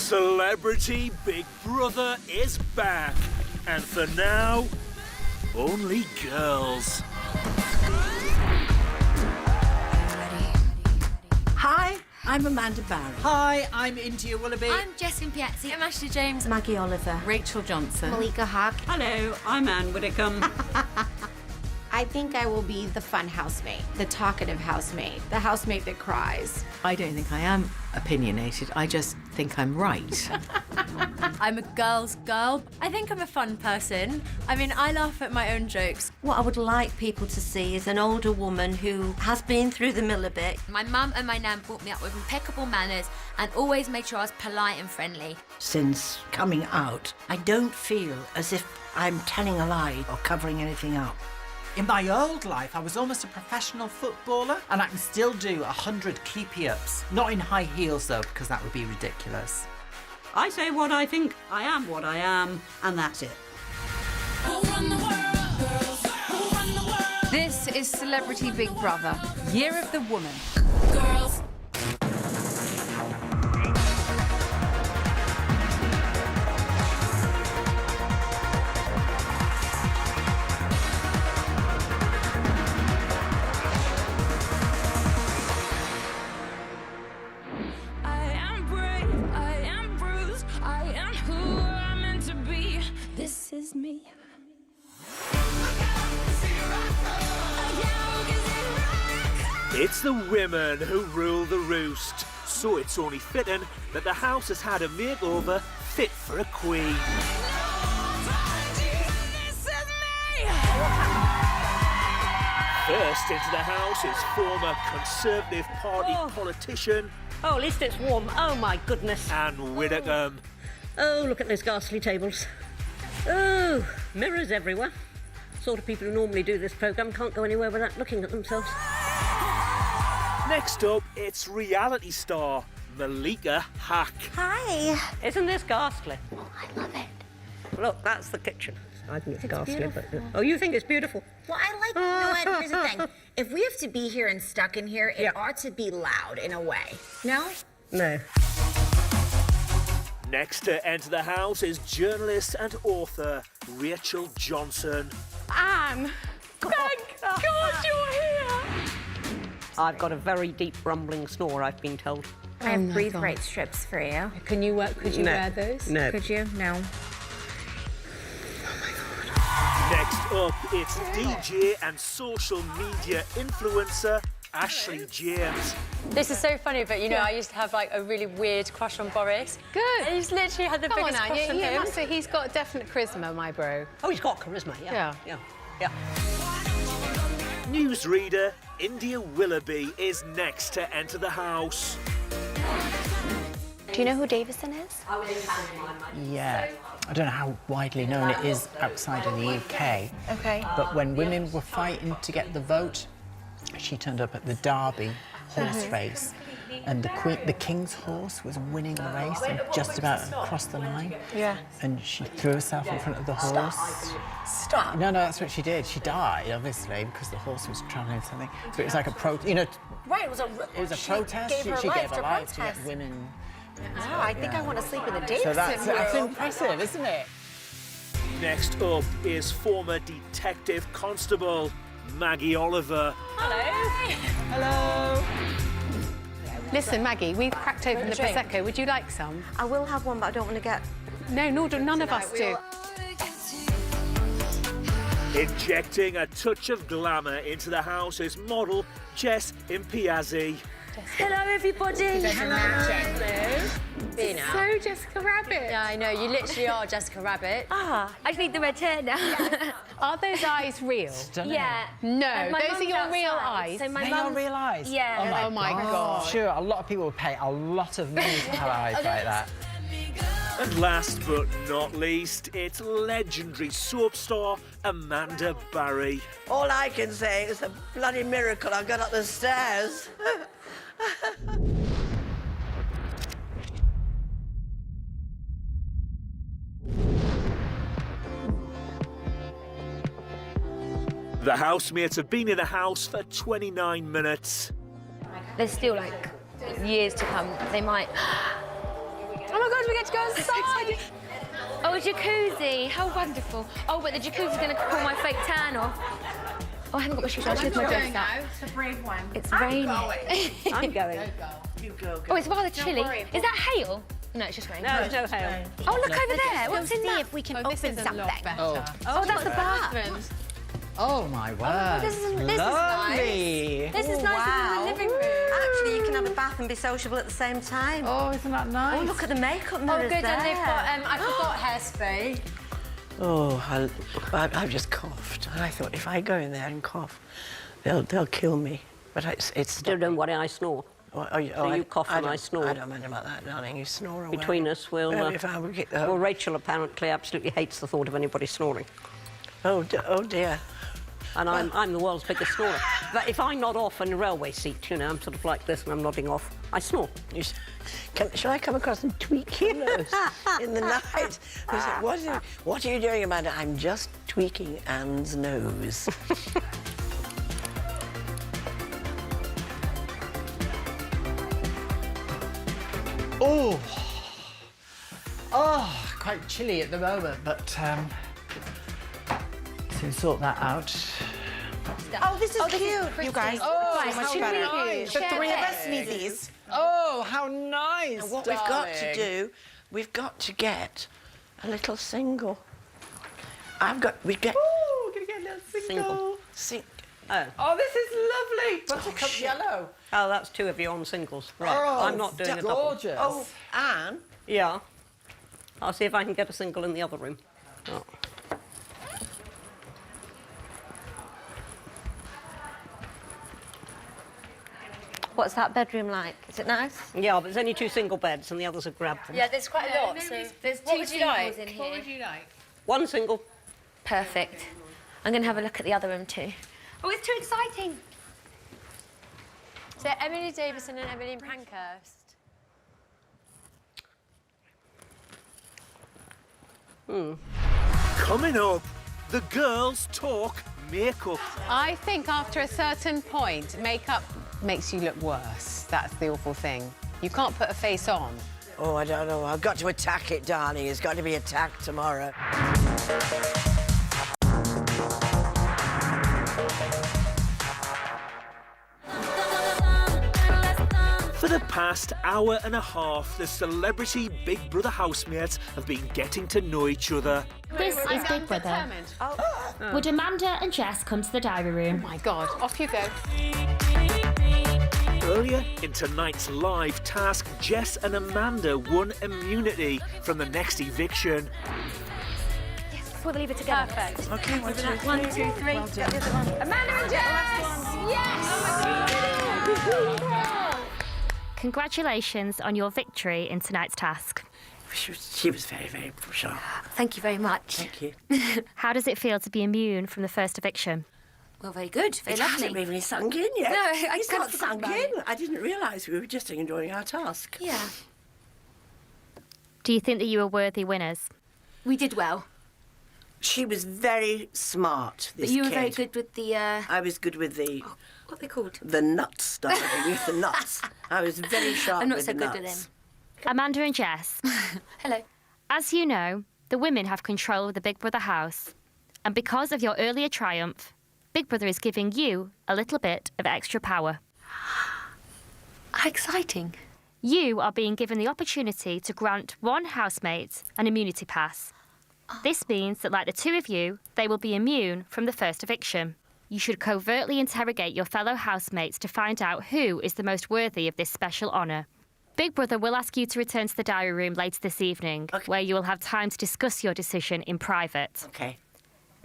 Celebrity Big Brother is back, and for now, only girls. Hi, I'm Amanda Barry. Hi, I'm India Willoughby. I'm Jessie Piazzi. I'm Ashley James. Maggie Oliver. Rachel Johnson. Malika Haq. Hello, I'm Anne Widdicombe. I think I will be the fun housemate, the talkative housemate, the housemate that cries. I don't think I am opinionated. I just think I'm right. I'm a girl's girl. I think I'm a fun person. I mean, I laugh at my own jokes. What I would like people to see is an older woman who has been through the mill a bit. My mum and my nan brought me up with impeccable manners and always made sure I was polite and friendly. Since coming out, I don't feel as if I'm telling a lie or covering anything up. In my old life, I was almost a professional footballer, and I can still do 100 keepy-ups. Not in high heels, though, because that would be ridiculous. I say what I think, I am what I am, and that's it. This is Celebrity Big Brother, Year of the Woman. Girls. This is me. It's the women who rule the roost, so it's only fitting that the house has had a makeover fit for a queen. First into the house is former Conservative Party politician Oh, at least it's warm. Oh, my goodness. Anne Widdicombe. Oh, look at those ghastly tables. Oh, mirrors everywhere. Sort of people who normally do this programme can't go anywhere without looking at themselves. Next up, it's reality star Malika Haq. Hi. Isn't this ghastly? Oh, I love it. Look, that's the kitchen. I think it's ghastly, but... Oh, you think it's beautiful? Well, I like, you know what, here's the thing. If we have to be here and stuck in here, it ought to be loud in a way. No? No. Next to enter the house is journalist and author Rachel Johnson. Anne! Thank God you're here! I've got a very deep rumbling snore, I've been told. I have breathe right strips for you. Could you wear those? No. Could you? No. Next up, it's DJ and social media influencer Ashley James. This is so funny, but you know, I used to have like a really weird crush on Boris. Good. I just literally had the Come on, biggest crush on Anne, him. he's got definite charisma, my bro. Oh, he's got charisma, yeah. Newsreader India Willoughby is next to enter the house. Do you know who Davison is? Yeah. I don't know how widely known it is outside of the UK. Okay. But when women were fighting to get the vote, she turned up at the Derby horse race. And the King's horse was winning the race and just about crossed the line. Yeah. And she threw herself in front of the horse. Stop. No, that's what she did. She died, obviously, because the horse was travelling something. But it was like a Right, it was a protest. She gave her life to get women. Oh, I think I want to sleep with a Davison. So that's impressive, isn't it? Next up is former detective constable Maggie Oliver. Hello. Listen, Maggie, we've cracked open the Prosecco. Would you like some? I will have one, but I don't want to get... No, none of us do. Injecting a touch of glamour into the house is model Jess Impiazzi. Hello, everybody. Hello. So Jessica Rabbit. Yeah, I know, you literally are Jessica Rabbit. I just need the red hair now. Are those eyes real? Stunning. Yeah. No, My those are mum's your real outside, eyes. So my They mum are real eyes? Yeah. Oh my God. Sure, a lot of people would pay a lot of money to have eyes like that. And last but not least, it's legendary soap star Amanda Barry. All I can say is a bloody miracle I got up the stairs. The housemates have been in the house for 29 minutes. There's still like years to come. They might. Oh my God, we get to go inside. Oh, a jacuzzi. How wonderful. Oh, but the jacuzzi's going to pull my fake tan off. Oh, I haven't got my shoes on. I should have my dress up. It's a brave one. It's raining. I'm going. You go. Oh, it's rather chilly. Is that hail? No, it's just rain. No, it's no hail. Oh, look over there. What's in that? If we can This open is a something. lot better. Oh, that's the bath. Oh my word. This is Lovely. nice. This is nice in the living room. Actually, you can have a bath and be sociable at the same time. Oh, isn't that nice? Oh, look at the makeup Oh, mirrors good. there. And they've got, I forgot hairspray. Oh, I've just coughed. And I thought, if I go in there and cough, they'll kill me. But it's Don't know what I snore. You cough and I snore. I don't mind about that, darling. You snore away. Between us, we'll... if I would get well, Rachel apparently absolutely hates the thought of anybody snoring. Oh dear. And I'm the world's biggest snorer. But if I nod off in a railway seat, you know, I'm sort of like this and I'm nodding off, I snore. Shall I come across and tweak your nose in the night? He said, what are you doing, Amanda? I'm just tweaking Anne's nose. Oh, quite chilly at the moment, but soon sort that out. Oh, this is cute, you guys. Oh, so much better. nice. The three of us need these. Oh, how nice. And what we've got to do, we've got to get a little single. We get. Oh, gonna get a little single. Oh, this is lovely. Buttercup yellow. Oh, that's two of you on singles. Right, Oh, I'm not doing a double. gorgeous. Oh, Anne. Yeah. I'll see if I can get a single in the other room. Oh. What's that bedroom like? Is it nice? Yeah, but there's only two single beds and the others are grabbed them. Yeah, there's quite a lot. So there's two singles in here. What would you like? One single. Perfect. I'm going to have a look at the other room too. Oh, it's too exciting. So Emily Davison and Emily Pankhurst. Coming up, the girls talk makeup. I think after a certain point, makeup makes you look worse. That's the awful thing. You can't put a face on. Oh, I don't know. I've got to attack it, darling. It's got to be attacked tomorrow. For the past hour and a half, the celebrity Big Brother housemates have been getting to know each other. This is Big Brother. Would Amanda and Jess come to the diary room? Oh my God, off you go. Earlier in tonight's live task, Jess and Amanda won immunity from the next eviction. Yes, before they leave it together. Perfect. Okay, 1, 2, 3. 1, 2, 3. Get the other one. Amanda and Jess! Yes! Congratulations on your victory in tonight's task. She was very, very sharp. Thank you very much. Thank you. How does it feel to be immune from the first eviction? Well, very good. Very It lovely. hasn't really sunk in yet. No, I it's kind not of forgot sunk about in. it. I didn't realise we were just enjoying our task. Yeah. Do you think that you were worthy winners? We did well. She was very smart, this But you were kid. very good with the... I was good with the... What are they called? The nuts, darling, with the nuts. I was very sharp I'm not with so the good nuts. with Amanda and Jess, Hello. as you know, the women have control of the Big Brother house. And because of your earlier triumph, Big Brother is giving you a little bit of extra power. How exciting. You are being given the opportunity to grant one housemate an immunity pass. This means that, like the two of you, they will be immune from the first eviction. You should covertly interrogate your fellow housemates to find out who is the most worthy of this special honour. Big Brother will ask you to return to the diary room later this evening, where you will have time to discuss your decision in private. Okay.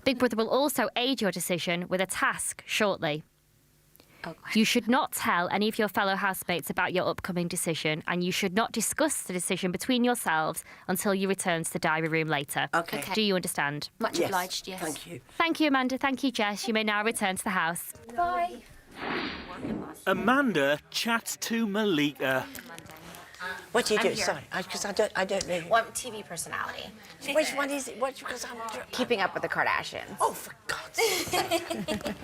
Big Brother will also aid your decision with a task shortly. Oh, You should not tell any of your fellow housemates about your upcoming decision, and you should not discuss the decision between yourselves until you return to the diary room later. Okay. Do you understand? Much obliged, yes. Thank you. Thank you, Amanda. Thank you, Jess. You may now return to the house. Bye. Amanda chats to Malika. What do you I'm do? here. Sorry, because I don't know. Well, I'm TV personality. Which one is it? Because I'm Keeping Up with the Kardashians. Oh, for God's sake!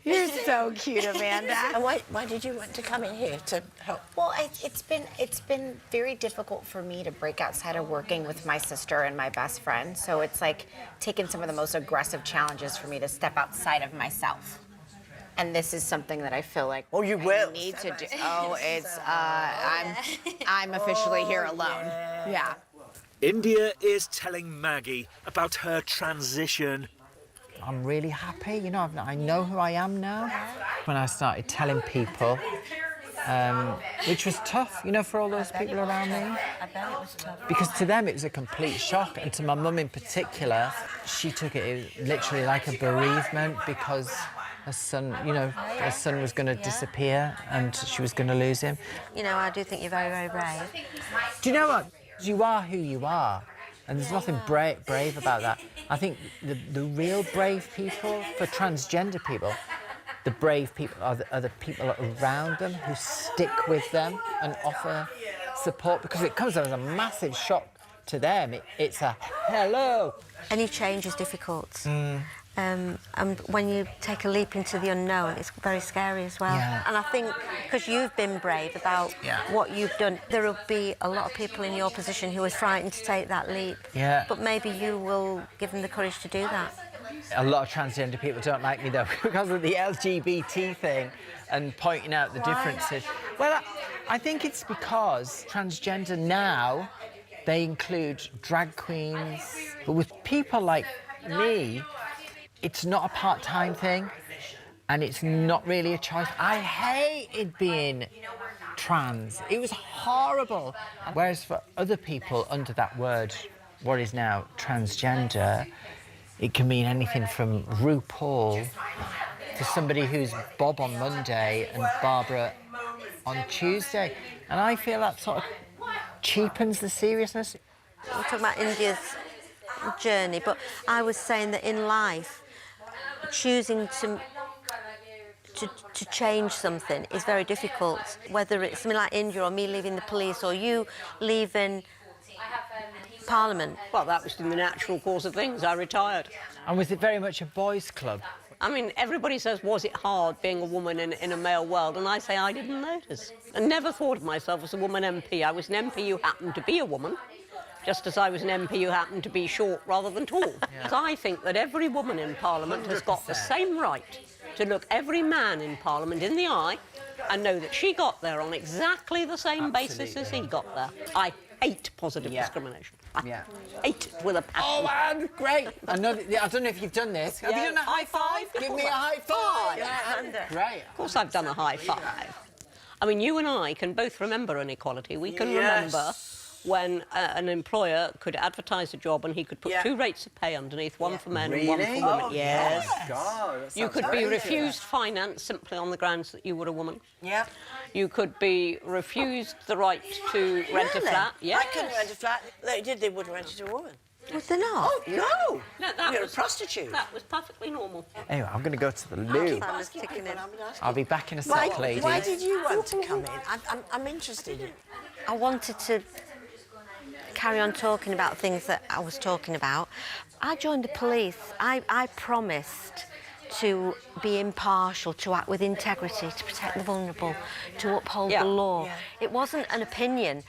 You're so cute, Amanda. And why did you want to come in here to help? Well, it's been very difficult for me to break outside of working with my sister and my best friend. So it's like taken some of the most aggressive challenges for me to step outside of myself. And this is something that I feel like you will need to do. Oh, it's I'm officially here alone. Yeah. India is telling Maggie about her transition. I'm really happy, you know, I know who I am now. When I started telling people, which was tough, you know, for all those people around me. I bet it was tough. Because to them it was a complete shock, and to my mum in particular, she took it literally like a bereavement because her son, you know, her son was going to disappear and she was going to lose him. You know, I do think you're very, very brave. Do you know what? You are who you are, and there's nothing brave about that. I think the real brave people, for transgender people, the brave people are the people around them who stick with them and offer support, because it comes as a massive shock to them. It's a hello. Any change is difficult. And when you take a leap into the unknown, it's very scary as well. Yeah. And I think because you've been brave about what you've done, there will be a lot of people in your position who are frightened to take that leap. Yeah. But maybe you will give them the courage to do that. A lot of transgender people don't like me, though, because of the LGBT thing and pointing out the differences. Well, I think it's because transgender now, they include drag queens, but with people like me, it's not a part-time thing, and it's not really a choice. I hated being trans. It was horrible. Whereas for other people under that word, what is now transgender, it can mean anything from RuPaul to somebody who's Bob on Monday and Barbara on Tuesday. And I feel that sort of cheapens the seriousness. We're talking about India's journey, but I was saying that in life, choosing to change something is very difficult, whether it's something like India or me leaving the police or you leaving Parliament. Well, that was in the natural course of things. I retired. And was it very much a boys' club? I mean, everybody says, was it hard being a woman in a male world? And I say I didn't notice. I never thought of myself as a woman MP. I was an MP who happened to be a woman, just as I was an MP who happened to be short rather than tall. So I think that every woman in Parliament has got the same right to look every man in Parliament in the eye and know that she got there on exactly the same basis as he got there. I hate positive discrimination. I hate it with a passion. Oh, man, great. I don't know if you've done this. Have you done a high five? Give me a high five. Great. Of course I've done a high five. I mean, you and I can both remember inequality. We can remember when an employer could advertise a job and he could put two rates of pay underneath, one for men and one for women. Oh, yes. Oh, God, you could be refused finance simply on the grounds that you were a woman. Yeah. You could be refused the right to rent a flat. I couldn't rent a flat. They wouldn't rent it to a woman. Was there not? Oh, no. That You're was a prostitute. That was perfectly normal. Anyway, I'm going to go to the loo. I'll be back in a sec, ladies. Why did you want to come in? I'm interested. I wanted to carry on talking about things that I was talking about. I joined the police. I promised to be impartial, to act with integrity, to protect the vulnerable, to uphold the law. It wasn't an opinion.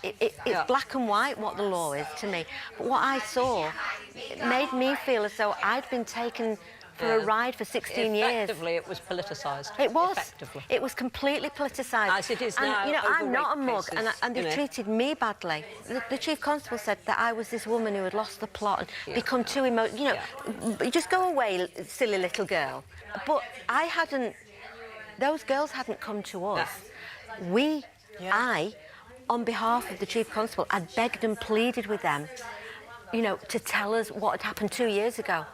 It's black and white what the law is to me. But what I saw, it made me feel as though I'd been taken for a ride for 16 years. Effectively, it was politicised. It was. Effectively. It was completely politicised. As it is and, now. You know, I'm over not a rape mug, cases, and they treated me badly. The chief constable said that I was this woman who had lost the plot and become too emotional. You know, just go away, silly little girl. But I hadn't. Those girls hadn't come to us. I, on behalf of the chief constable, had begged and pleaded with them, you know, to tell us what had happened 2 years ago.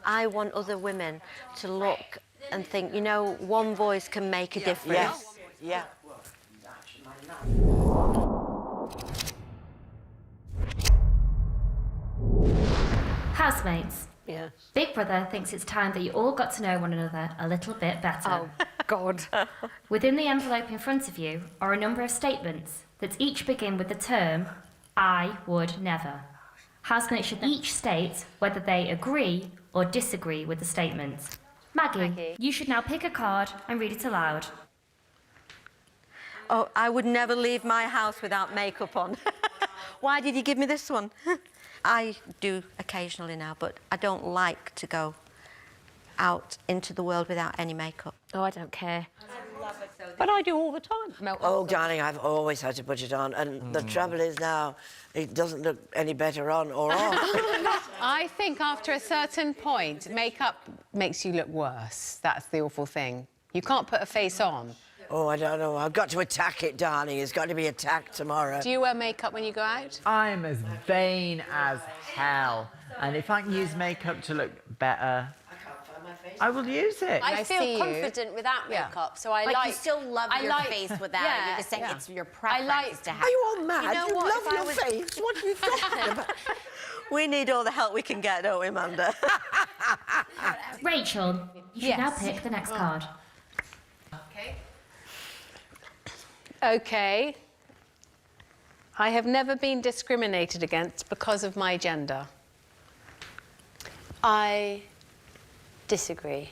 I want other women to look and think, you know, one voice can make a difference. Yes. Yeah. Housemates. Yes. Big Brother thinks it's time that you all got to know one another a little bit better. Oh, God. Within the envelope in front of you are a number of statements that each begin with the term, I would never. Housemates should each state whether they agree or disagree with the statement. Maggie, you should now pick a card and read it aloud. Oh, I would never leave my house without makeup on. Why did you give me this one? I do occasionally now, but I don't like to go out into the world without any makeup. Oh, I don't care. But I do all the time. Oh, darling, I've always had to put it on, and the trouble is now it doesn't look any better on or off. I think after a certain point, makeup makes you look worse. That's the awful thing. You can't put a face on. Oh, I don't know. I've got to attack it, darling. It's got to be attacked tomorrow. Do you wear makeup when you go out? I'm as vain as hell. And if I can use makeup to look better, I will use it. I feel confident without makeup, so I like... you still love your face without it. You're just saying it's your preference to have. Are you all mad? You know You what, love your face. What are you talking about? We need all the help we can get, don't we, Amanda? Rachel, you should now pick the next card. OK. I have never been discriminated against because of my gender. I disagree.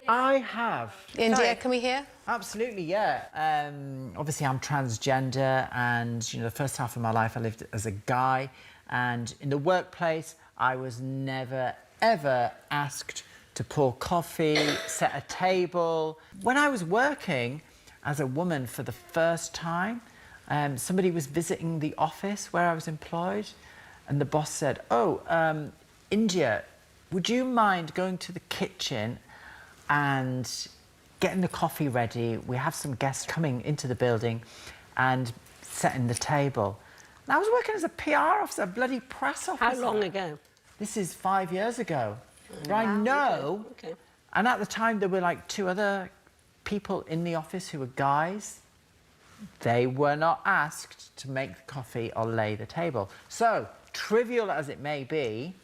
I have. India, can we hear? Absolutely, yeah. Obviously, I'm transgender, and, you know, the first half of my life I lived as a guy, and in the workplace, I was never, ever asked to pour coffee, set a table. When I was working as a woman for the first time, somebody was visiting the office where I was employed, and the boss said, oh, India, would you mind going to the kitchen and getting the coffee ready? We have some guests coming into the building, and setting the table. And I was working as a PR officer, a bloody press officer. How long ago? This is 5 years ago. But I know, and at the time there were like 2 other people in the office who were guys. They were not asked to make the coffee or lay the table. So, trivial as it may be,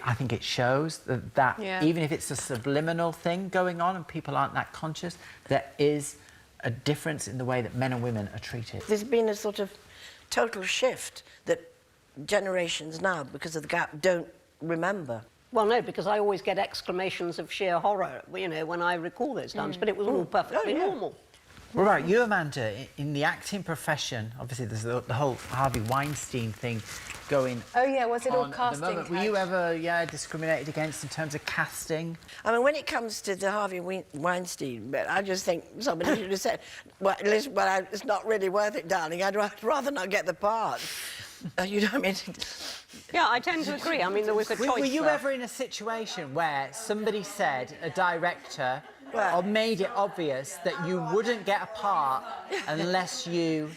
I think it shows that even if it's a subliminal thing going on and people aren't that conscious, there is a difference in the way that men and women are treated. There's been a sort of total shift that generations now, because of the gap, don't remember. Well, no, because I always get exclamations of sheer horror, you know, when I recall those times, but it was all perfectly normal. What about you, Amanda? In the acting profession, obviously there's the whole Harvey Weinstein thing going Oh, yeah, was it all on at the casting moment. Were you ever, discriminated against in terms of casting? I mean, when it comes to the Harvey Weinstein, but I just think somebody should have said, well, listen, it's not really worth it, darling. I'd rather not get the part. You know what I mean? Yeah, I tend to agree. I mean, there was a choice. Were you ever in a situation where somebody said, a director, or made it obvious that you wouldn't get a part unless you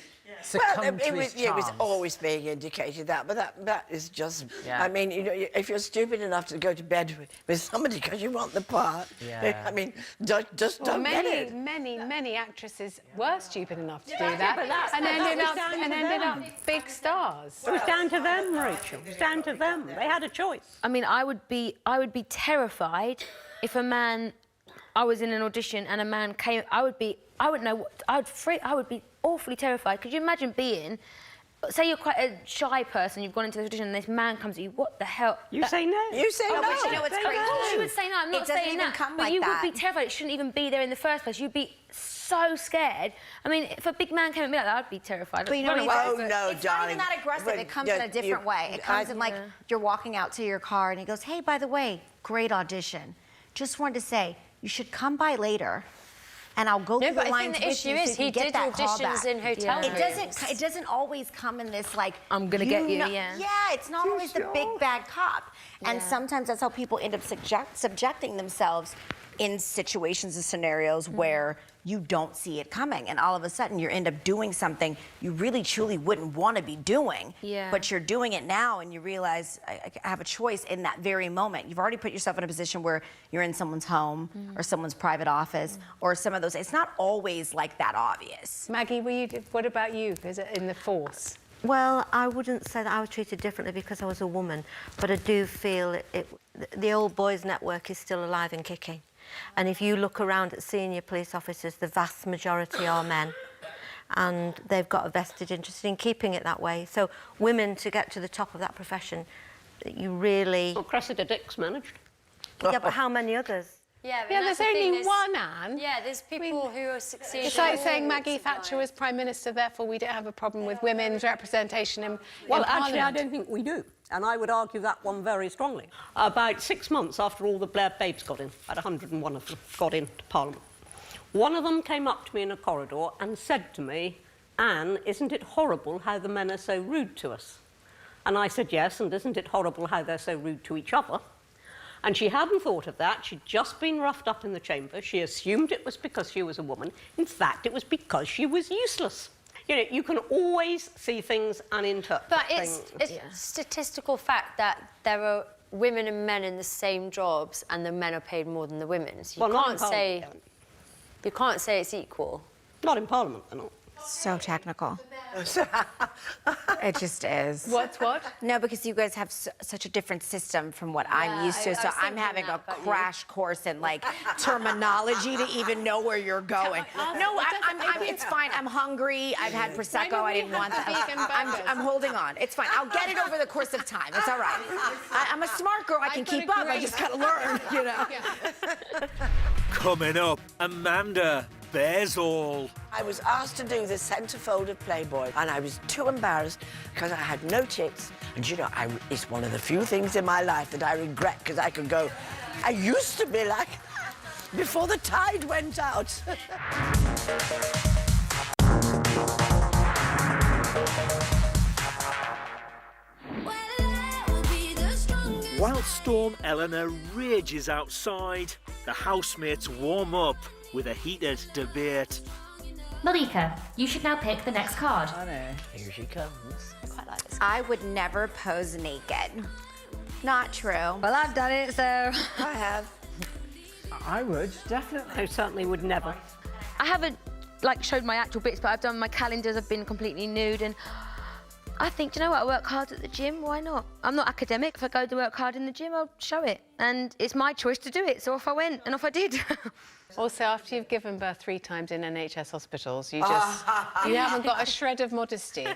succumbed to his charms? It was always being indicated that, but that is just... Yeah. I mean, you know, if you're stupid enough to go to bed with somebody because you want the part, I mean, just don't get it. Many actresses were stupid enough to do that, and ended up big stars. It was down to them, Rachel. It was down to them. They had a choice. I mean, I would be terrified if a man... I was in an audition and a man came... I would be awfully terrified. Could you imagine being... Say you're quite a shy person, you've gone into the audition and this man comes at you, what the hell? You say no. You say no. But you know what's crazy? She would say no, I'm not saying that. But you would be terrified. It shouldn't even be there in the first place. You'd be so scared. I mean, if a big man came at me like that, I'd be terrified. But you know, no, it's darling. not even that aggressive. It comes in a different way. It comes in like you're walking out to your car and he goes, hey, by the way, great audition. Just wanted to say, you should come by later. And I'll go through the lines with you so you can get that call back. He did auditions in hotel rooms. It doesn't always come in this like... I'm gonna get you, Yeah, it's not always the big bad cop. And sometimes that's how people end up subjecting themselves in situations and scenarios where you don't see it coming. And all of a sudden you end up doing something you really truly wouldn't want to be doing. But you're doing it now and you realize I have a choice in that very moment. You've already put yourself in a position where you're in someone's home or someone's private office or some of those. It's not always like that obvious. Maggie, what about you? Is it in the force? Well, I wouldn't say that I was treated differently because I was a woman, but I do feel the old boys network is still alive and kicking. And if you look around at senior police officers, the vast majority are men. And they've got a vested interest in keeping it that way. So women, to get to the top of that profession, you really... Well, Cressida Dick's managed. Yeah, but how many others? Yeah, there's only one, Anne. Yeah, there's people who are succeeding. It's like saying Maggie Thatcher was Prime Minister, therefore we don't have a problem with women's representation in Well, in actually, I Parliament. don't think we do. And I would argue that one very strongly. About 6 months after all the Blair babes got in, about 101 of them got into Parliament, one of them came up to me in a corridor and said to me, "Anne, isn't it horrible how the men are so rude to us?" And I said, "Yes, and isn't it horrible how they're so rude to each other?" And she hadn't thought of that. She'd just been roughed up in the chamber. She assumed it was because she was a woman. In fact, it was because she was useless. You know, you can always see things and interpret But things. it's a statistical fact that there are women and men in the same jobs, and the men are paid more than the women. So Well, not in you can't say it's equal. Not in Parliament, they're not. So technical. It just is. What? No, because you guys have such a different system from what I'm used to. So I'm having a crash course in like terminology to even know where you're going. No, it's fine. I'm hungry. I've had prosecco. I didn't want that. I'm holding on. It's fine. I'll get it over the course of time. It's all right. I'm a smart girl. I can keep up. I just gotta learn. You know. Coming up, Amanda bears all. I was asked to do the centerfold of Playboy, and I was too embarrassed because I had no tits. And you know, it's one of the few things in my life that I regret, because I could go, I used to be like, before the tide went out. While Storm Eleanor rages outside, the housemates warm up with a heated debate. Malika, you should now pick the next card. I know. Here she comes. I quite like this. I would never pose naked. Not true. Well, I've done it, so... I have. I would, definitely. I certainly would never. I haven't, like, showed my actual bits, but I've done my calendars, I've been completely nude, and I think, do you know what, I work hard at the gym, why not? I'm not academic. If I go to work hard in the gym, I'll show it. And it's my choice to do it, so off I went, and off I did. Also, after you've given birth 3 times in NHS hospitals, you just... you haven't got a shred of modesty.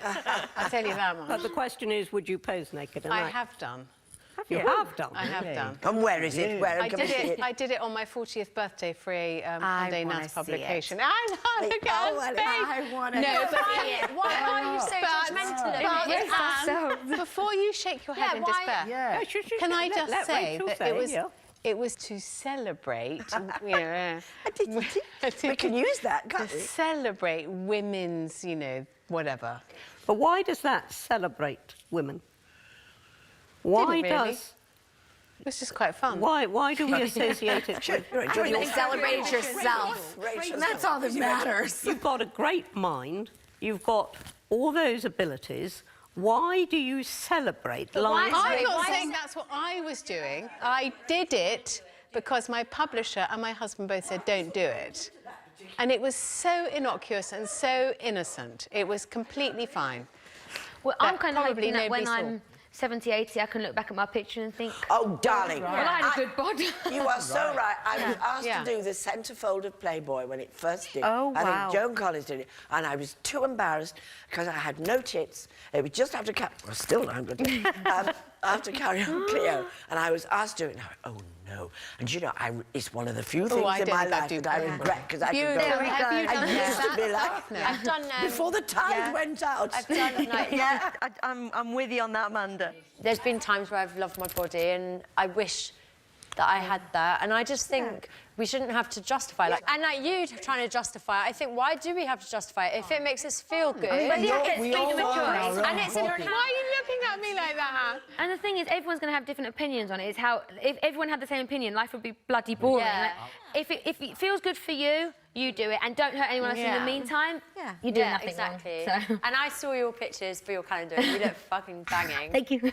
I'll tell you that much. But the question is, would you pose naked? And I have done. You have done? I have done. And where is it? Where I did it on my 40th birthday for a Monday Night publication. I know, look at her face. I want to No, but Why are you so judgmental of it? But before you shake your head in despair, Yeah. can I just say Rachel that it was to celebrate, you know, We can use that, can't to we? celebrate women's, you know, whatever. But why does that celebrate women? Why Didn't really. does... It was just quite fun. Why do we associate it with... You celebrated yourself. And that's all that matters. You've got a great mind. You've got all those abilities. Why do you celebrate lives? I'm not saying that's what I was doing. I did it because my publisher and my husband both said, don't do it. And it was so innocuous and so innocent. It was completely fine. Well, I'm That kind of probably hoping that when nobody saw. I'm 70, 80, I can look back at my picture and think, Oh, darling. well, I had a good body. You are so right. I was asked Yeah. to do the centerfold of Playboy when it first did. Oh, I wow. think Joan Collins did it. And I was too embarrassed because I had no tits. It was just after well, still I'm good. After Carry On Cleo. And I was asked to do it. And I went, oh, no. And you know, it's one of the few things I in don't my think I'd life do that I that. regret, because I You could go... know, have you I done used to that? be like... I've done Before the tide went out. I've done like Yeah, I'm with you on that, Amanda. There's been times where I've loved my body, and I wish that I had that. And I just think we shouldn't have to justify it. And like you trying to justify it, I think, why do we have to justify it? If it makes us feel good. But yeah, it's freedom of choice. And it's inherent. Why are you looking at me like that? And the thing is, everyone's going to have different opinions on it. It's how, if everyone had the same opinion, life would be bloody boring. Yeah. Like, if it feels good for you, you do it, and don't hurt anyone else in the meantime. Yeah. You do Yeah, nothing exactly. wrong. So. And I saw your pictures for your calendar, and you look fucking banging. Thank you.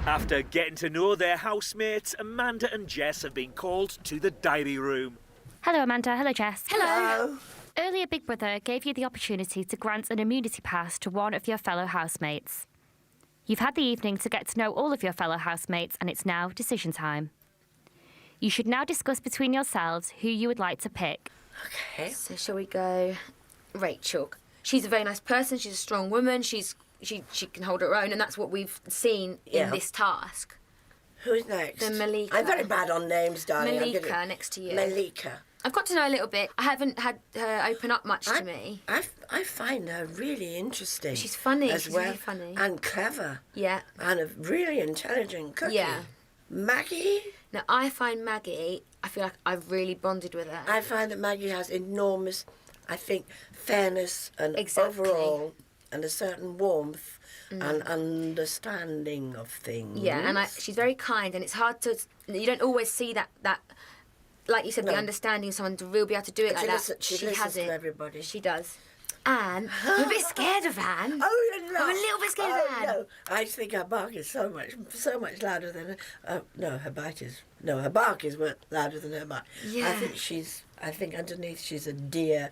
After getting to know their housemates, Amanda and Jess have been called to the diary room. Hello, Amanda. Hello, Jess. Hello. Earlier, Big Brother gave you the opportunity to grant an immunity pass to one of your fellow housemates. You've had the evening to get to know all of your fellow housemates, and it's now decision time. You should now discuss between yourselves who you would like to pick. Okay. So shall we go Rachel? She's a very nice person. She's a strong woman. She can hold her own, and that's what we've seen in this task. Who's next? Then Malika. I'm very bad on names, darling. Malika, next to you. Malika. I've got to know a little bit. I haven't had her open up much to me. I find her really interesting. She's funny. As She's well. really funny. And clever. Yeah. And a really intelligent cookie. Yeah. Maggie? Now, I find Maggie, I feel like I've really bonded with her. I find that Maggie has enormous, I think, fairness and overall, and a certain warmth and understanding of things. Yeah, and she's very kind, and it's hard to... You don't always see that like you said, the understanding of someone to really be able to do it like that. She has listens it. to everybody. She does. Anne, I'm a bit scared of Anne. Oh, no. I'm a little bit scared of Anne. No. I think her bark is so much louder than her bite is. No, her bark is louder than her bite. Yeah. I think underneath she's a dear,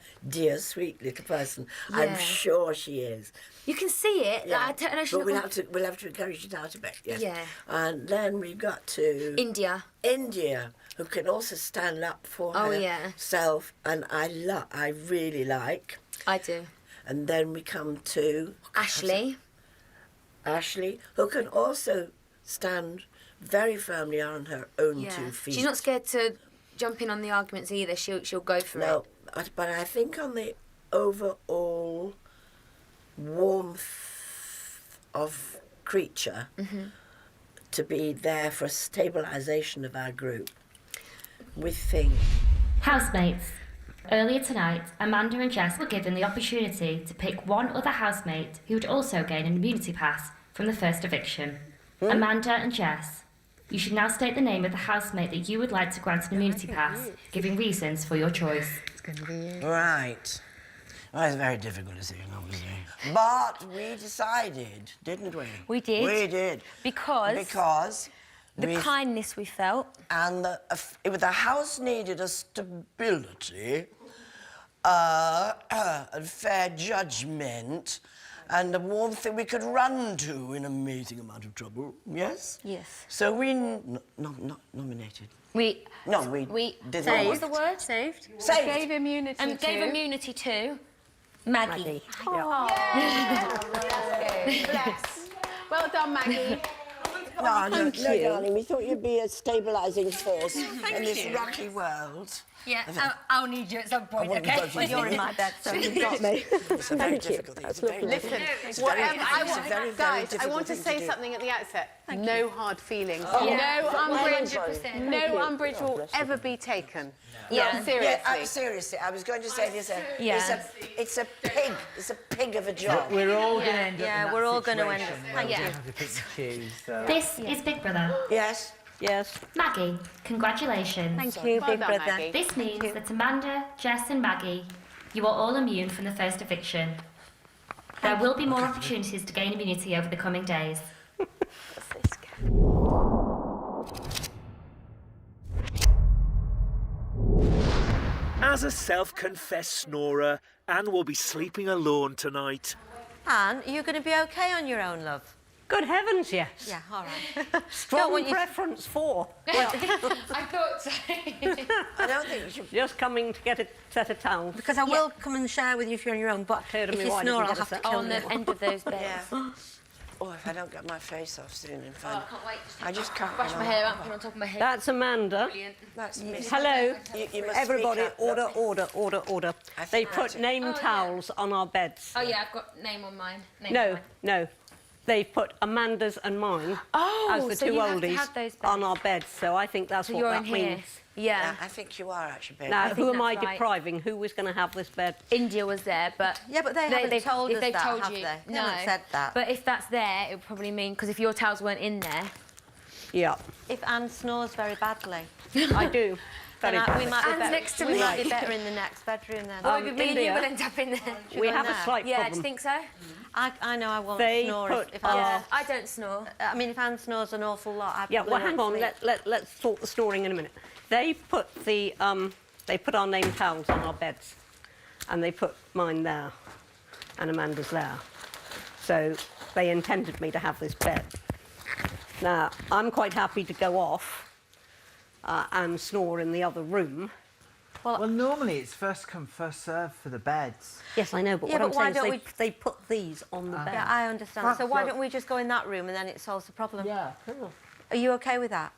sweet little person. Yeah. I'm sure she is. You can see it. Yeah. Like, I don't know. But we'll have to encourage it out a bit. Yes. Yeah. And then we've got to India, who can also stand up for herself, and I really like. I do. And then we come to Ashley, who can also stand very firmly on her own 2 feet. She's not scared to jump in on the arguments either. She'll go for it. No, but I think on the overall warmth of creature to be there for stabilisation of our group, we think. Housemates. Earlier tonight, Amanda and Jess were given the opportunity to pick one other housemate who would also gain an immunity pass from the first eviction. Amanda and Jess, you should now state the name of the housemate that you would like to grant an immunity pass, giving reasons for your choice. Right. Well, it's very difficult decision, obviously. But we decided, didn't we? We did. We did. Because the kindness we felt. And the house needed a stability, and fair judgment, and a warmth that we could run to in a amazing amount of trouble. Yes? Yes. So we nominated. We did what was the word? Saved. Gave immunity And to... gave immunity to Maggie. Bless. Well done, Maggie. No, darling, we thought you'd be a stabilising force in this rocky world. Yeah, I'll need you at some point, okay? Well, you're in my bed, so you've got me. It's a very difficult thing. It's a very Listen, whatever, guys, I want to say something at the outset. No hard feelings. No umbrage will ever be taken. Yeah, seriously. Seriously, I was going to say this. It's a pig of a job. We're all going to end up in that we're all going to end situation up. where we Yeah. have to pick and choose. So. This is Big Brother. Yes. Yes. Maggie, congratulations. Thank you, Well Big done, Brother. Maggie. This means that Amanda, Jess and Maggie, you are all immune from the first eviction. There will be more opportunities to gain immunity over the coming days. As a self-confessed snorer, Anne will be sleeping alone tonight. Anne, are you going to be OK on your own, love? Good heavens, yes. Yeah, all right. Strong preference for. I thought so. I don't think you should. Just coming to get a set of towels. Because I will come and share with you if you're on your own, but Clear to if me you why snore, didn't I'll get have a to set. kill On you. the end of those beds. Yeah. Oh, if I don't get my face off soon and find. I can't wait. I just can't. Brush my hair up, put it on top of my head. That's Amanda. Brilliant. That's me. Hello. You must Everybody, speak up, order, lovely. order. I They think put that's it. name towels on our beds. Oh yeah, I've got name on mine. Name on No, mine. no. They put Amanda's and mine as the so two you have to oldies have those on beds. our beds. So I think that's So what you're that in here. means. Yeah. I think you are actually. Baby. Now, who am I that's right. depriving? Who was going to have this bed? India was there, but Yeah, but they haven't told if us they've that, told have you, they? They no. haven't said that. But if that's there, it would probably mean because if your towels weren't in there, Yeah, If Anne snores very badly, I do. Very then we badly. might be Anne's better. next to we me. might be better in the next bedroom then. me and you India. will end up in there. We go have a now? slight Yeah, do you problem. think so? I know I won't They snore put if our- Anne. I don't snore. I mean, if Anne snores an awful lot, I Yeah, probably well, hang won't on. sleep. Let's talk the snoring in a minute. They put our name towels on our beds. and they put mine there and Amanda's there. So they intended me to have this bed. Now, I'm quite happy to go off and snore in the other room. Well, normally it's first come, first served for the beds. Yes, I know, but Yeah, what but I'm why saying don't is they put these on the bed. Yeah, I understand. Well, So why well- don't we just go in that room and then it solves the problem? Yeah, cool. Are you okay with that?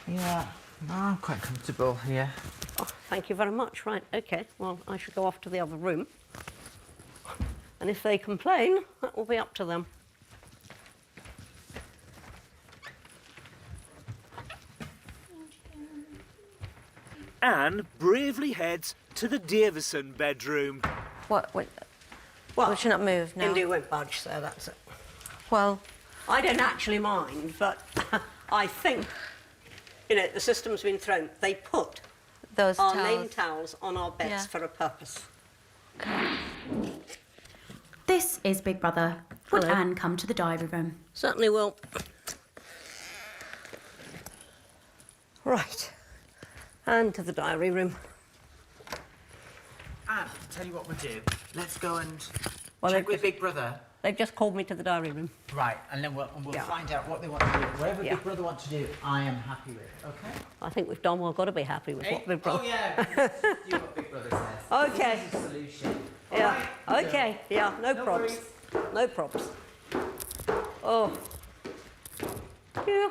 Yeah, no, I'm quite comfortable here. Oh, thank you very much. Right, OK. Well, I should go off to the other room. And if they complain, that will be up to them. Anne bravely heads to the Davison bedroom. What? Wait, Well, we should not move now. India won't budge, so that's it. Well, I don't actually mind, but I think, you know, the system's been thrown. They put those our towels. name towels on our beds Yeah. for a purpose. This is Big Brother. Would Hello. Anne come to the diary room? Certainly will. Right. And to the diary room. Anne, tell you what we'll do. Let's go and Well, check they've with Big Brother. They've just called me to the diary room. Right, and then we'll Yeah. find out what they want to do. Whatever Yeah. Big Brother wants to do, I am happy with. Okay? I think we've done well. Got to be happy with what Big Brother. Oh yeah, you what Big Brother says. Okay. This is the solution. Yeah. All right, Okay. Yeah. No No probs. worries. No probs. Oh. Yeah.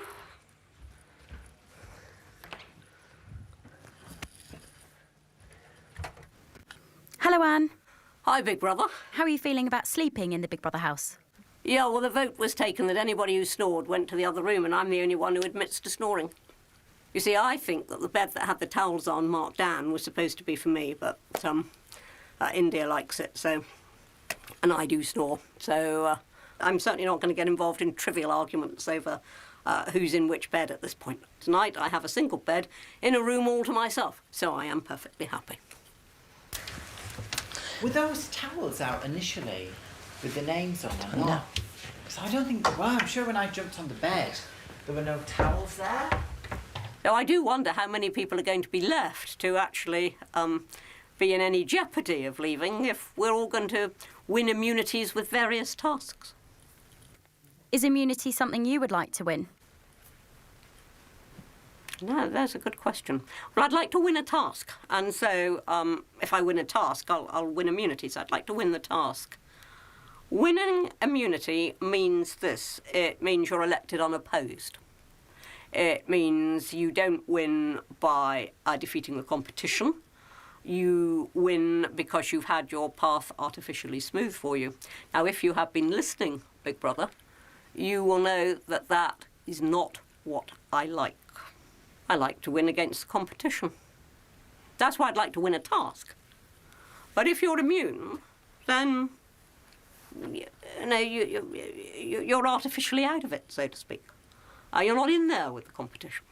Hello, Anne. Hi, Big Brother. How are you feeling about sleeping in the Big Brother house? Yeah, well, the vote was taken that anybody who snored went to the other room, and I'm the only one who admits to snoring. You see, I think that the bed that had the towels on marked Anne was supposed to be for me, but India likes it, so... And I do snore, so I'm certainly not going to get involved in trivial arguments over who's in which bed at this point. Tonight, I have a single bed in a room all to myself, so I am perfectly happy. Were those towels out initially with the names on them? No. So I don't think they were. I'm sure when I jumped on the bed, there were no towels there. Now, I do wonder how many people are going to be left to actually be in any jeopardy of leaving if we're all going to win immunities with various tasks. Is immunity something you would like to win? No, that's a good question. Well, I'd like to win a task, and so if I win a task, I'll win immunities. I'd like to win the task. Winning immunity means this. It means you're elected unopposed. It means you don't win by defeating the competition. You win because you've had your path artificially smooth for you. Now, if you have been listening, Big Brother, you will know that that is not what I like. I like to win against the competition. That's why I'd like to win a task. But if you're immune, then you're artificially out of it, so to speak. You're not in there with the competition.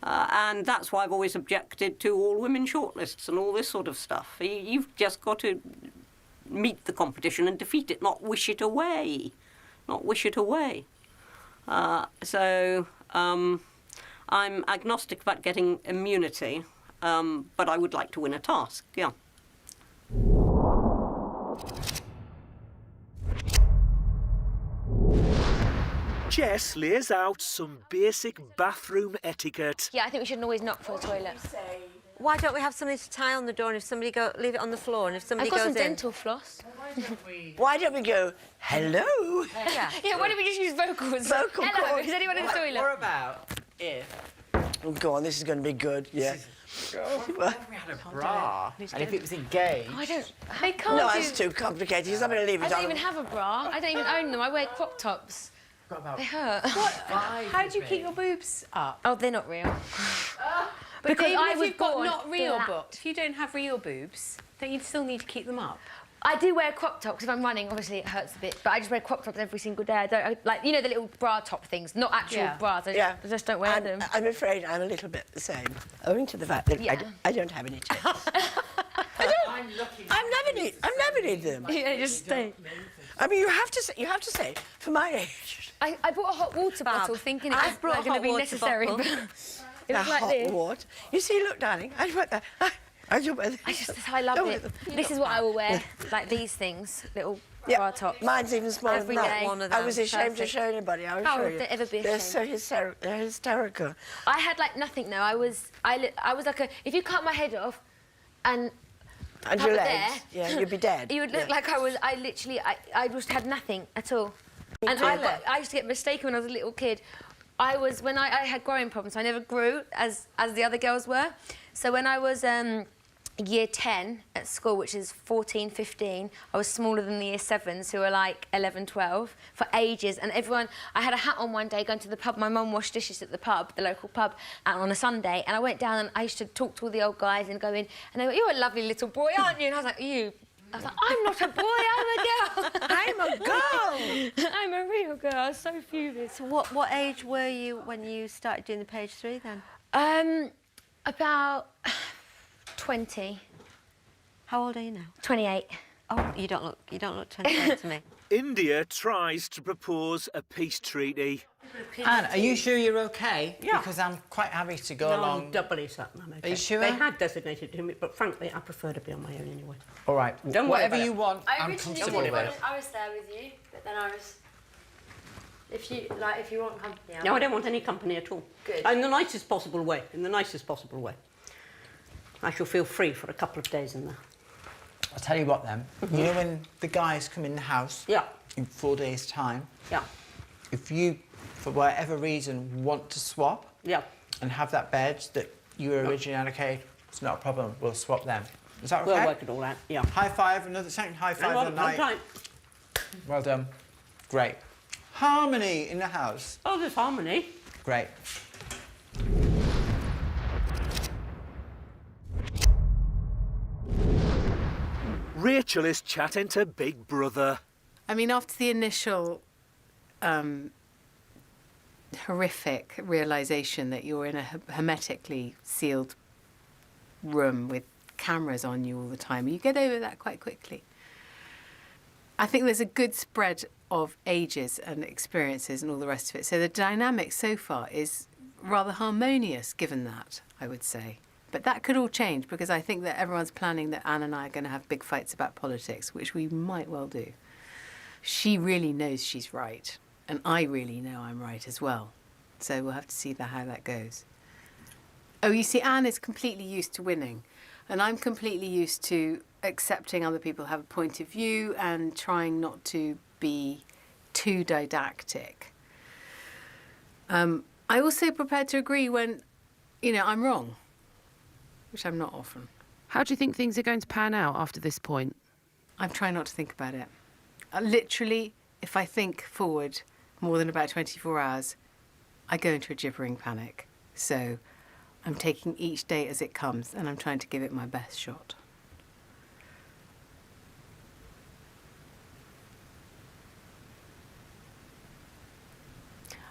And that's why I've always objected to all women shortlists and all this sort of stuff. You've just got to meet the competition and defeat it, not wish it away. Not wish it away. I'm agnostic about getting immunity, but I would like to win a task, yeah. Jess lays out some basic bathroom etiquette. Yeah, I think we shouldn't always knock for the toilet. why don't we have something to tie on the door, and if somebody leave it on the floor, and if somebody I've got goes some in... dental floss. Why don't we go, hello? Yeah. Yeah, why don't we just use vocals? Vocal Hello, cords. is anyone in the toilet? What about if... Oh, go on, this is going to be good, yeah. What if we had a bra, and if it was engaged... I don't... They can't No, do... it's too complicated. He's not going to leave it I don't on. even have a bra. I don't even own them. I wear crop tops. Got about They hurt. How do you keep your boobs up? Oh, they're not real. But Because even I if was you've got born not real flat. boobs, if you don't have real boobs, then you still need to keep them up. I do wear crop tops. If I'm running, obviously it hurts a bit, but I just wear crop tops every single day. I like, you know, the little bra top things, not actual Yeah. bras. I just don't wear them. I'm afraid I'm a little bit the same, owing to the fact that I don't have any tits. I've never need them. Yeah, just stay. I mean, you have to say, for my age. I brought a hot water bottle thinking it was going to be necessary, but it was like hot this. water. You see, look, darling, I went there. I do wear I love it. This is what I will wear, like these things, little bra tops. Mine's even smaller Every than that. day. One of them. I was ashamed to show anybody. I was How show would you. they ever be They're ashamed? so they're hysterical. I had like nothing. No, I was like a. If you cut my head off, and your put it legs, there, yeah, you'd be dead. You would look like I was. I just had nothing at all. And I used to get mistaken when I was a little kid. When I had growing problems. I never grew as the other girls were. So when I was year 10 at school, which is 14, 15, I was smaller than the year 7s who were like 11, 12 for ages. And I had a hat on one day going to the pub. My mum washed dishes at the pub, the local pub, on a Sunday. And I went down and I used to talk to all the old guys and go in. And they went, "You're a lovely little boy, aren't you?" And I was like, I was like, "I'm not a boy, I'm a girl." I'm a girl. I'm a real girl. I was so furious. So what age were you when you started doing the page 3 then? About 20. How old are you now? 28. Oh, you don't look 28 to me. India tries to propose a peace treaty. Anne, are you sure you're okay? Yeah. Because I'm quite happy to go No, along. I'm doubly certain I'm okay. Are you sure? They had designated to me, but frankly, I prefer to be on my own anyway. All right. Don't worry Whatever about you it. want, I I'm originally comfortable did with. I was there with you, but then I was. If you want company. No, I don't want any company at all. Good. In the nicest possible way. In the nicest possible way. I shall feel free for a couple of days in there. I'll tell you what then. You know when the guys come in the house? Yeah. In 4 days' time? Yeah. If you, for whatever reason, want to swap? Yeah. And have that bed that you were originally allocated, it's not a problem. We'll swap them. Is that okay? We'll work it all out, yeah. High five, another second high five of the night. Right. Well done. Great. Harmony in the house. Oh, there's harmony. Great. Rachel is chatting to Big Brother. I mean, after the initial horrific realisation that you're in a hermetically sealed room with cameras on you all the time, you get over that quite quickly. I think there's a good spread of ages and experiences and all the rest of it. So the dynamic so far is rather harmonious, given that, I would say. But that could all change, because I think that everyone's planning that Anne and I are going to have big fights about politics, which we might well do. She really knows she's right, and I really know I'm right as well. So we'll have to see how that goes. Oh, you see, Anne is completely used to winning, and I'm completely used to accepting other people have a point of view and trying not to be too didactic. I also prepared to agree when, I'm wrong, which I'm not often. How do you think things are going to pan out after this point? I'm trying not to think about it. Literally, if I think forward more than about 24 hours, I go into a gibbering panic. So I'm taking each day as it comes, and I'm trying to give it my best shot.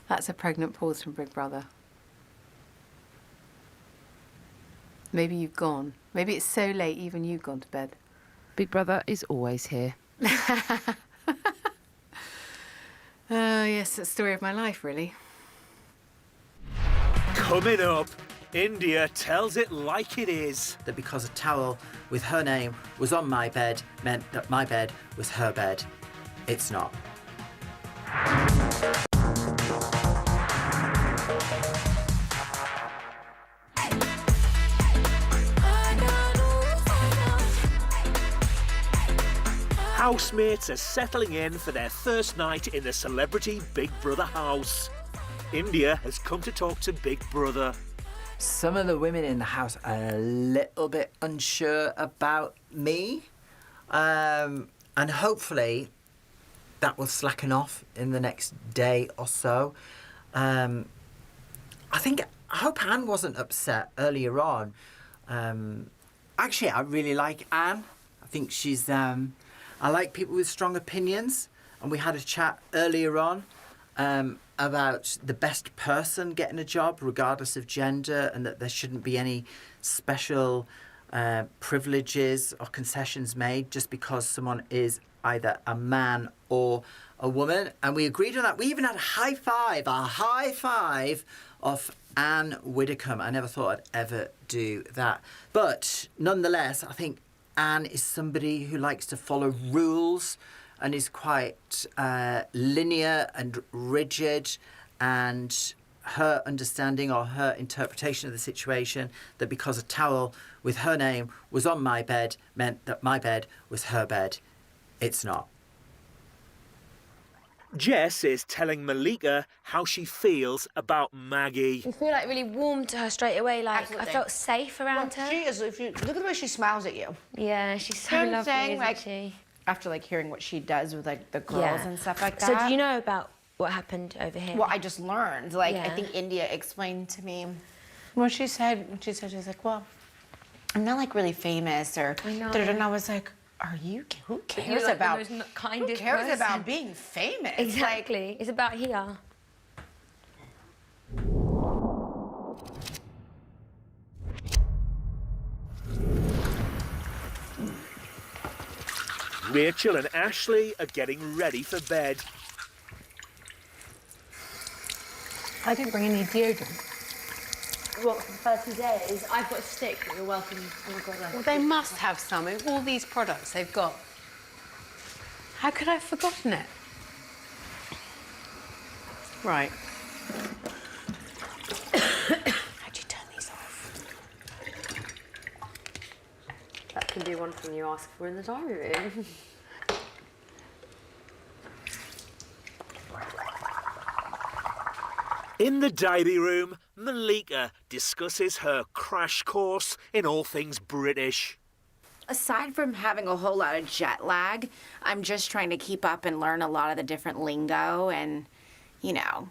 That's a pregnant pause from Big Brother. Maybe you've gone. Maybe it's so late even you've gone to bed. Big Brother is always here. Oh, yes, that's the story of my life, really. Coming up, India tells it like it is. That because a towel with her name was on my bed meant that my bed was her bed. It's not. Housemates are settling in for their first night in the celebrity Big Brother house. India has come to talk to Big Brother. Some of the women in the house are a little bit unsure about me. And hopefully that will slacken off in the next day or so. I hope Anne wasn't upset earlier on. Actually, I really like Anne. I think she's... I like people with strong opinions, and we had a chat earlier on about the best person getting a job, regardless of gender, and that there shouldn't be any special privileges or concessions made just because someone is either a man or a woman. And we agreed on that. We even had a high five of Anne Widdecombe. I never thought I'd ever do that. But nonetheless, I think Anne is somebody who likes to follow rules and is quite linear and rigid, and her understanding or her interpretation of the situation that because a towel with her name was on my bed meant that my bed was her bed. It's not. Jess is telling Malika how she feels about Maggie. You feel like really warm to her straight away, like Absolutely. I felt safe around her. She is, if you look at the way she smiles at you. Yeah, she's so You know what I'm lovely, saying? isn't Like, she? After like hearing what she does with like the girls and stuff like that. So do you know about what happened over here? Well, I just learned. Like, I Yeah. think India explained to me. Well, she said, she's like, well, I'm not like really famous or. I know. And I was like, are you? Who cares You're like about? the most Who kindest cares person. about being famous? Exactly. It's about here. Rachel and Ashley are getting ready for bed. I didn't bring any deodorant. What, for 30 days? I've got a stick, but you're welcome. Oh my God, Well, they must have some. All these products they've got. How could I have forgotten it? Right. How'd you turn these off? That can be one thing you ask for in the diary room. In the diary room, Malika discusses her crash course in all things British. Aside from having a whole lot of jet lag, I'm just trying to keep up and learn a lot of the different lingo and, you know,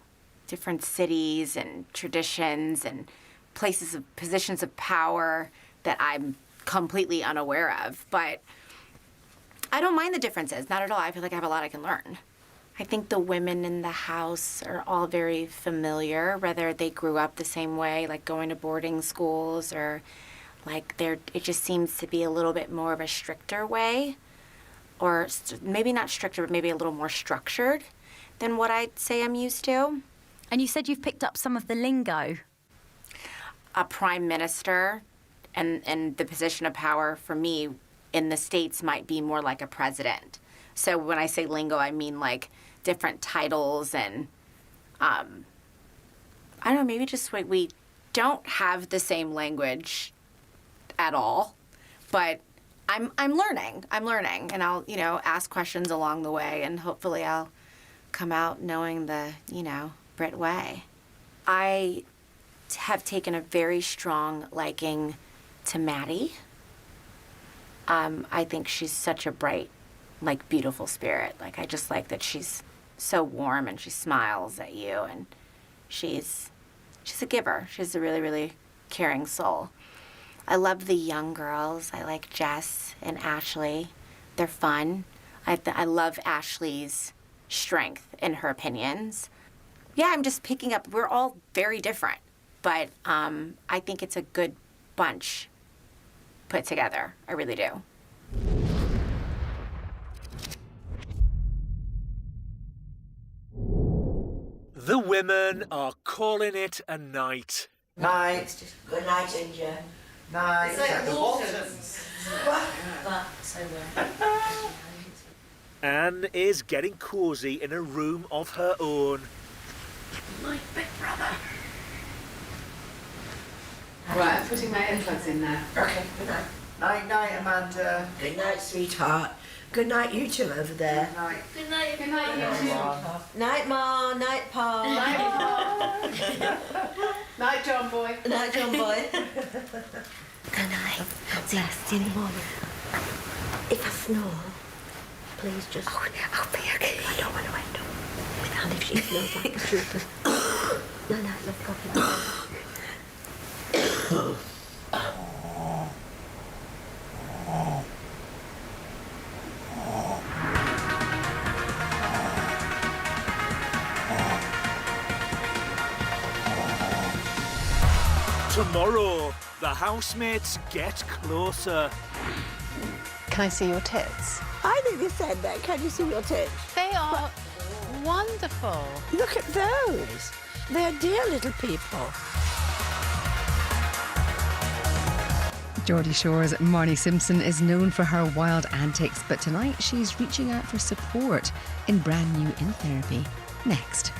different cities and traditions and places of positions of power that I'm completely unaware of. But I don't mind the differences, not at all. I feel like I have a lot I can learn. I think the women in the house are all very familiar, whether they grew up the same way, like going to boarding schools, or like it just seems to be a little bit more of a stricter way, or maybe not stricter, but maybe a little more structured than what I'd say I'm used to. And you said you've picked up some of the lingo. A prime minister and the position of power for me in the States might be more like a president. So when I say lingo, I mean like different titles and, I don't know, maybe just we don't have the same language at all, but I'm learning, and I'll, you know, ask questions along the way, and hopefully I'll come out knowing the, you know, Brit way. I have taken a very strong liking to Maddie. I think she's such a bright, like, beautiful spirit. Like, I just like that she's so warm and she smiles at you, and she's a giver. She's a really, really caring soul. I love the young girls. I like Jess and Ashley. They're fun. I love Ashley's strength in her opinions. Yeah, I'm just picking up. We're all very different, but I think it's a good bunch put together. I really do. The women are calling it a night. Night. Good night, Ginger. Night. It's like the Waltons. Anne is getting cosy in a room of her own. My big brother. Right, I'm putting my earplugs in now. Okay, good night. Night, night, Amanda. Good night, sweetheart. Good night, you two over there. Night. Good night. Good night, you two. Night, Ma. Night, Pa. Night, John boy. Night, John boy. Good night. See you in the morning. If I snore, please just... Oh, I'll be okay. I don't want to end up with Anne if she smells like a trooper. No, let's go for that. Tomorrow, the housemates get closer. Can I see your tits? I nearly said that. Can you see your tits? They are wonderful. Look at those. They're dear little people. Geordie Shore's Marnie Simpson is known for her wild antics, but tonight she's reaching out for support in brand new In Therapy. Next.